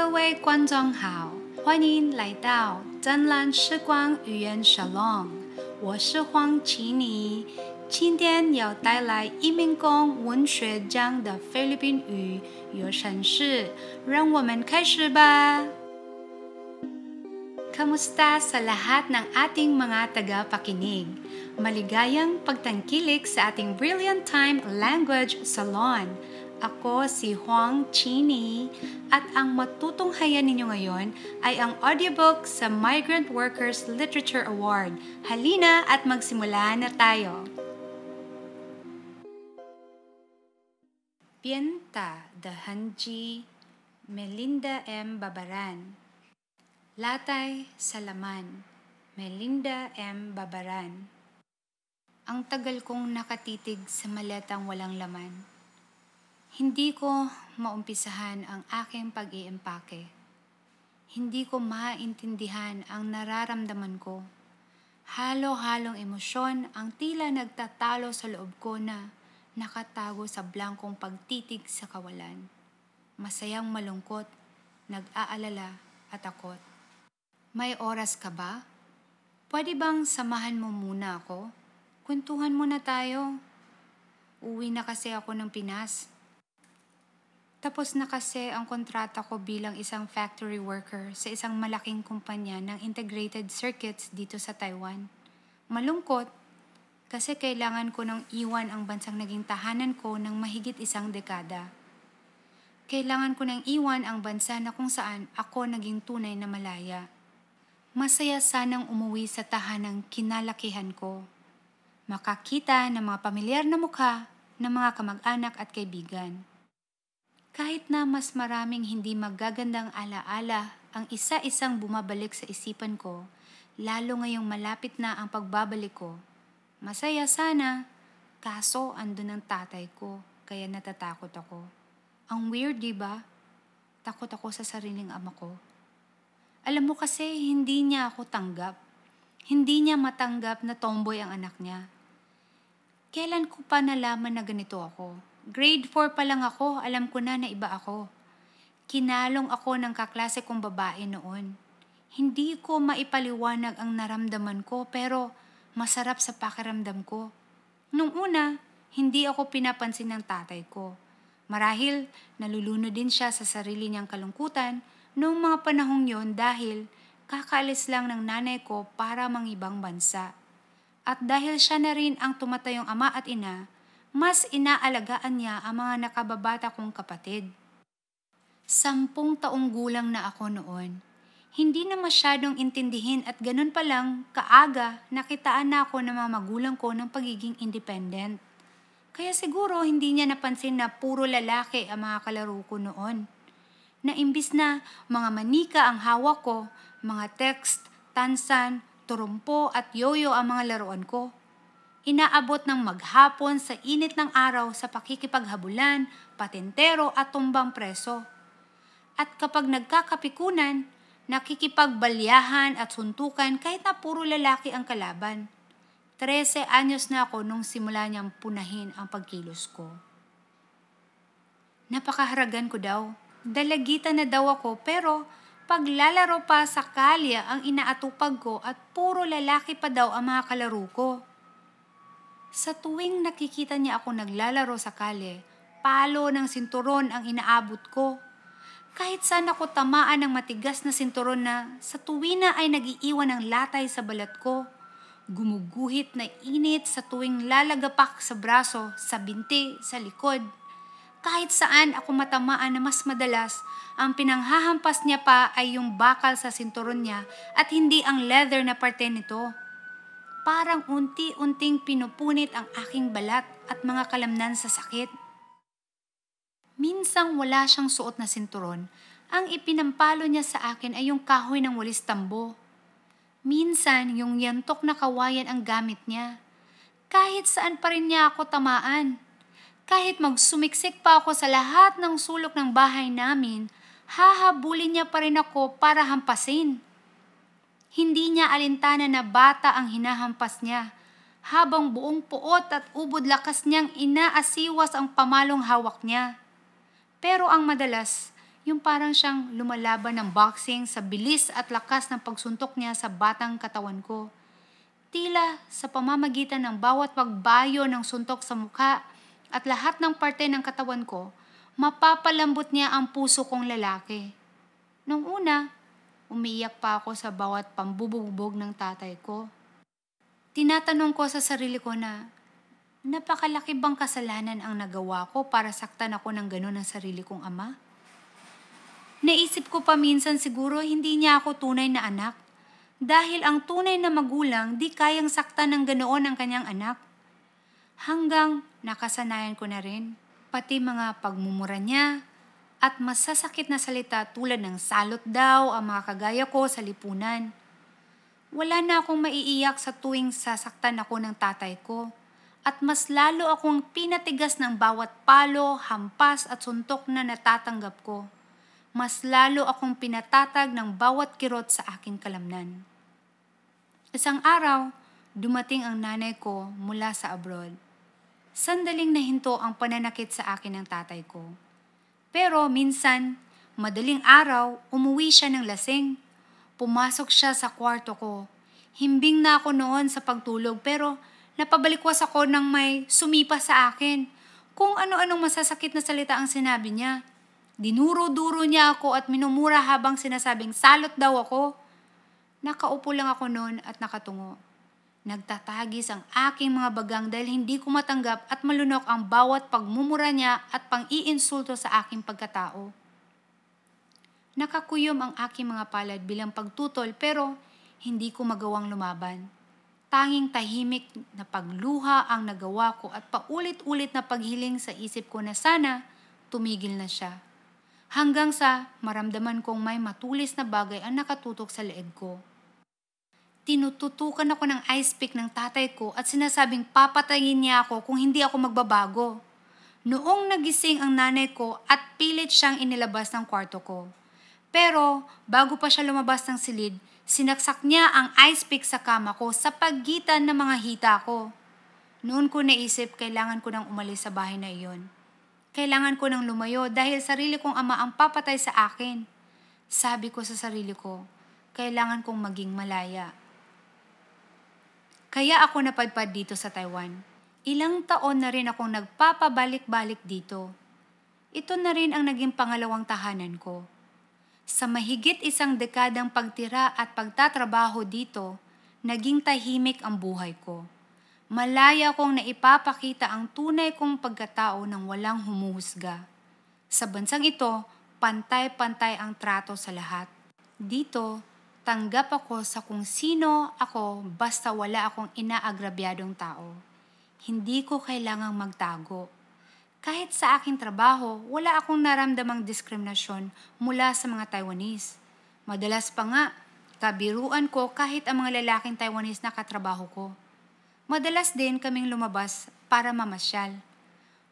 各位观众好，欢迎来到真蓝时光语言 Salon， 我是黄琪妮，今天要带来移民工文学奖的菲律宾语有声诗，让我们开始吧。Kamusta sa lahat ng ating mga tagapakinig? Maligayang pagtangkilik sa ating Brilliant Time Language Salon. Ako si Huang Chini at ang matutunghayan ninyo ngayon ay ang audiobook sa Migrant Workers Literature Award. Halina at magsimula na tayo. Pienta de Hanji, Melinda M. Babaran. Latay sa laman, Melinda M. Babaran. Ang tagal kong nakatitig sa maletang walang laman. Hindi ko maumpisahan ang aking pag-iimpake. Hindi ko maintindihan ang nararamdaman ko. Halo-halong emosyon ang tila nagtatalo sa loob ko na nakatago sa blankong pagtitig sa kawalan. Masayang malungkot, nag-aalala at takot. May oras ka ba? Pwede bang samahan mo muna ako? Kwentuhan muna tayo. Uwi na kasi ako ng Pinas. Tapos na kasi ang kontrata ko bilang isang factory worker sa isang malaking kumpanya ng integrated circuits dito sa Taiwan. Malungkot kasi kailangan ko nang iwan ang bansang naging tahanan ko ng mahigit isang dekada. Kailangan ko nang iwan ang bansa na kung saan ako naging tunay na malaya. Masaya sanang umuwi sa tahanang kinalakihan ko. Makakita ng mga pamilyar na mukha ng mga kamag-anak at kaibigan. Kahit na mas maraming hindi magagandang alaala ang isa-isang bumabalik sa isipan ko, lalo ngayong malapit na ang pagbabalik ko. Masaya sana, kaso andun ang tatay ko, kaya natatakot ako. Ang weird, diba? Takot ako sa sariling ama ko. Alam mo kasi, hindi niya ako tanggap. Hindi niya matanggap na tomboy ang anak niya. Kailan ko pa nalaman na ganito ako? Grade 4 pa lang ako, alam ko na iba ako. Kinalong ako ng kaklase kong babae noon. Hindi ko maipaliwanag ang naramdaman ko pero masarap sa pakiramdam ko. Nung una, hindi ako pinapansin ng tatay ko. Marahil nalulunod din siya sa sarili niyang kalungkutan noong mga panahong yon dahil kakaalis lang ng nanay ko para mangibang bansa. At dahil siya na rin ang tumatayong ama at ina, mas inaalagaan niya ang mga nakababata kong kapatid. 10 taong gulang na ako noon. Hindi na masyadong intindihin at ganun pa lang kaaga nakitaan na ako ng mga magulang ko ng pagiging independent. Kaya siguro hindi niya napansin na puro lalaki ang mga kalaro ko noon. Na imbis na mga manika ang hawak ko, mga text, tansan, turumpo at yoyo ang mga laruan ko. Inaabot ng maghapon sa init ng araw sa pakikipaghabulan, patintero at tumbang preso. At kapag nagkakapikunan, nakikipagbalyahan at suntukan kahit na puro lalaki ang kalaban. 13 anyos na ako nung simula niyang punahin ang pagkilos ko. Napakaharagan ko daw. Dalagitan na daw ako pero paglalaro pa sa kalye ang inaatupag ko at puro lalaki pa daw ang mga kalaro ko. Sa tuwing nakikita niya ako naglalaro sa kalye, palo ng sinturon ang inaabot ko. Kahit saan ako tamaan ng matigas na sinturon na sa tuwina ay nagiiwan ng latay sa balat ko. Gumuguhit na init sa tuwing lalagapak sa braso, sa binti, sa likod. Kahit saan ako matamaan na mas madalas, ang pinanghahampas niya pa ay yung bakal sa sinturon niya at hindi ang leather na parte nito. Parang unti-unting pinupunit ang aking balat at mga kalamnan sa sakit. Minsang wala siyang suot na sinturon, ang ipinampalo niya sa akin ay yung kahoy ng walis tambo. Minsan yung yantok na kawayan ang gamit niya. Kahit saan pa rin niya ako tamaan. Kahit magsumiksik pa ako sa lahat ng sulok ng bahay namin, hahabulin niya pa rin ako para hampasin. Hindi niya alintana na bata ang hinahampas niya, habang buong puot at ubod lakas niyang inaasiwas ang pamalong hawak niya. Pero ang madalas, Yung parang siyang lumalaban ng boxing sa bilis at lakas ng pagsuntok niya sa batang katawan ko. Tila sa pamamagitan ng bawat pagbayo ng suntok sa mukha at lahat ng parte ng katawan ko, mapapalambot niya ang puso kong lalaki. Nung una, umiiyak pa ako sa bawat pambubugbog ng tatay ko. Tinatanong ko sa sarili ko na, napakalaki bang kasalanan ang nagawa ko para saktan ako ng gano'n ng sarili kong ama? Naisip ko pa minsan siguro hindi niya ako tunay na anak. Dahil ang tunay na magulang di kayang saktan ng ganoon ang kanyang anak. Hanggang nakasanayan ko na rin, pati mga pagmumura niya at masasakit na salita tulad ng salot daw ang mga kagaya ko sa lipunan. Wala na akong maiiyak sa tuwing sasaktan ako ng tatay ko at mas lalo akong pinatigas ng bawat palo, hampas at suntok na natatanggap ko. Mas lalo akong pinatatag ng bawat kirot sa aking kalamnan. Isang araw, dumating ang nanay ko mula sa abroad. Sandaling nahinto ang pananakit sa akin ng tatay ko. Pero minsan, madaling araw, umuwi siya ng lasing. Pumasok siya sa kwarto ko. Himbing na ako noon sa pagtulog pero napabalikwas ako nang may sumipa sa akin. Kung ano-anong masasakit na salita ang sinabi niya. Dinuro-duro niya ako at minumura habang sinasabing salot daw ako. Nakaupo lang ako noon at nakatungo. Nagtatagis ang aking mga bagang dahil hindi ko matanggap at malunok ang bawat pagmumura niya at pang-iinsulto sa aking pagkatao. Nakakuyom ang aking mga palad bilang pagtutol pero hindi ko magawang lumaban. Tanging tahimik na pagluha ang nagawa ko at paulit-ulit na paghiling sa isip ko na sana tumigil na siya. Hanggang sa maramdaman kong may matulis na bagay ang nakatutok sa leeg ko. Tinututukan ako ng ice pick ng tatay ko at sinasabing papatayin niya ako kung hindi ako magbabago. Noong nagising ang nanay ko at pilit siyang inilabas ng kwarto ko. Pero bago pa siya lumabas ng silid, sinaksak niya ang ice pick sa kama ko sa pagitan ng mga hita ko. Noon ko naisip kailangan ko nang umalis sa bahay na iyon. Kailangan ko nang lumayo dahil sarili kong ama ang papatay sa akin. Sabi ko sa sarili ko, kailangan kong maging malaya. Kaya ako napadpad dito sa Taiwan. Ilang taon na rin akong nagpapabalik-balik dito. Ito na rin ang naging pangalawang tahanan ko. Sa mahigit isang dekadang pagtira at pagtatrabaho dito, naging tahimik ang buhay ko. Malaya kong naipapakita ang tunay kong pagkatao ng walang humuhusga. Sa bansang ito, pantay-pantay ang trato sa lahat. Dito, tanggap ako sa kung sino ako basta wala akong inaagrabyadong tao. Hindi ko kailangang magtago. Kahit sa aking trabaho, wala akong naramdamang diskriminasyon mula sa mga Taiwanese. Madalas pa nga, kabiruan ko kahit ang mga lalaking Taiwanese na katrabaho ko. Madalas din kaming lumabas para mamasyal.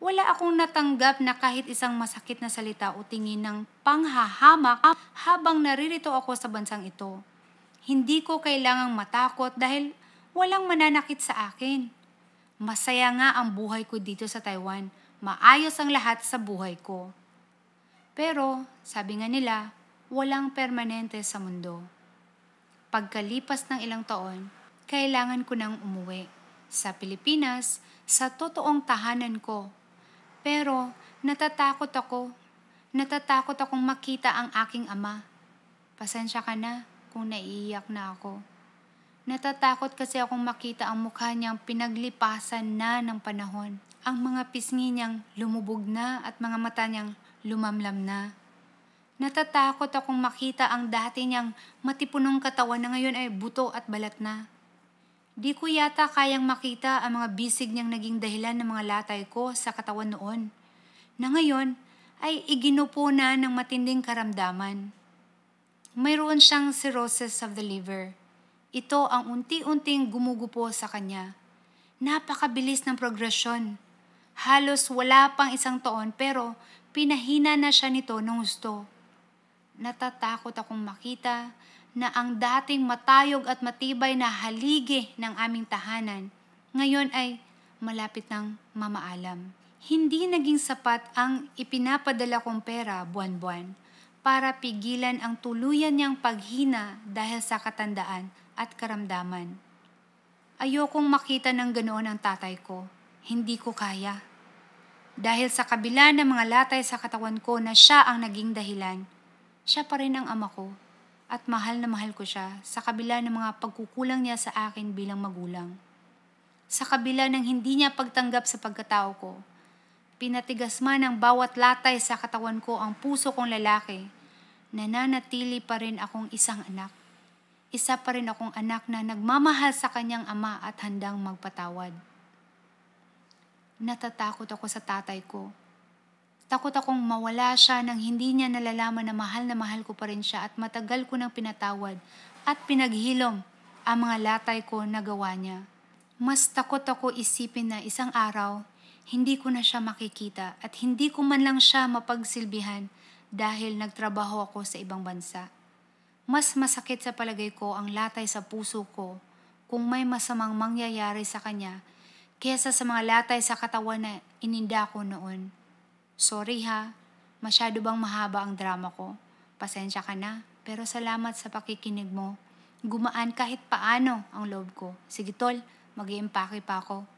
Wala akong natanggap na kahit isang masakit na salita o tingin ng panghahamak habang naririto ako sa bansang ito. Hindi ko kailangang matakot dahil walang mananakit sa akin. Masaya nga ang buhay ko dito sa Taiwan. Maayos ang lahat sa buhay ko. Pero, sabi nga nila, walang permanente sa mundo. Pagkalipas ng ilang taon, kailangan ko nang umuwi sa Pilipinas sa totoong tahanan ko. Pero natatakot akong makita ang aking ama. Pasensya ka na kung naiiyak na ako. Natatakot kasi akong makita ang mukha niyang pinaglipasan na ng panahon. Ang mga pisngi niyang lumubog na at mga mata niyang lumamlam na. Natatakot akong makita ang dati niyang matipunong katawan na ngayon ay buto at balat na. Di ko yata kayang makita ang mga bisig niyang naging dahilan ng mga latay ko sa katawan noon, na ngayon ay iginupo na ng matinding karamdaman. Mayroon siyang cirrhosis of the liver. Ito ang unti-unting gumugupo sa kanya. Napakabilis ng progresyon. Halos wala pang isang taon pero pinahina na siya nito ng husto. Natatakot akong makita na ang dating matayog at matibay na haligi ng aming tahanan, ngayon ay malapit ng mamaalam. Hindi naging sapat ang ipinapadala kong pera buwan-buwan para pigilan ang tuluyan niyang paghina dahil sa katandaan at karamdaman. Ayokong makita ng ganoon ang tatay ko. Hindi ko kaya. Dahil sa kabila ng mga latay sa katawan ko na siya ang naging dahilan, siya pa rin ang ama ko at mahal na mahal ko siya sa kabila ng mga pagkukulang niya sa akin bilang magulang. Sa kabila ng hindi niya pagtanggap sa pagkatao ko, pinatigas man ng bawat latay sa katawan ko ang puso kong lalaki, nananatili pa rin akong isang anak. Isa pa rin akong anak na nagmamahal sa kanyang ama at handang magpatawad. Natatakot ako sa tatay ko. Takot akong mawala siya nang hindi niya nalalaman na mahal ko pa rin siya at matagal ko nang pinatawad at pinaghilom ang mga latay ko na gawa niya. Mas takot ako isipin na isang araw, hindi ko na siya makikita at hindi ko man lang siya mapagsilbihan dahil nagtrabaho ako sa ibang bansa. Mas masakit sa palagay ko ang latay sa puso ko kung may masamang mangyayari sa kanya kesa sa mga latay sa katawan na ininda ko noon. Sorry ha, masyado bang mahaba ang drama ko? Pasensya ka na, pero salamat sa pakikinig mo. Gumaan kahit paano ang loob ko. Sige tol, mag-iimpake pa ako.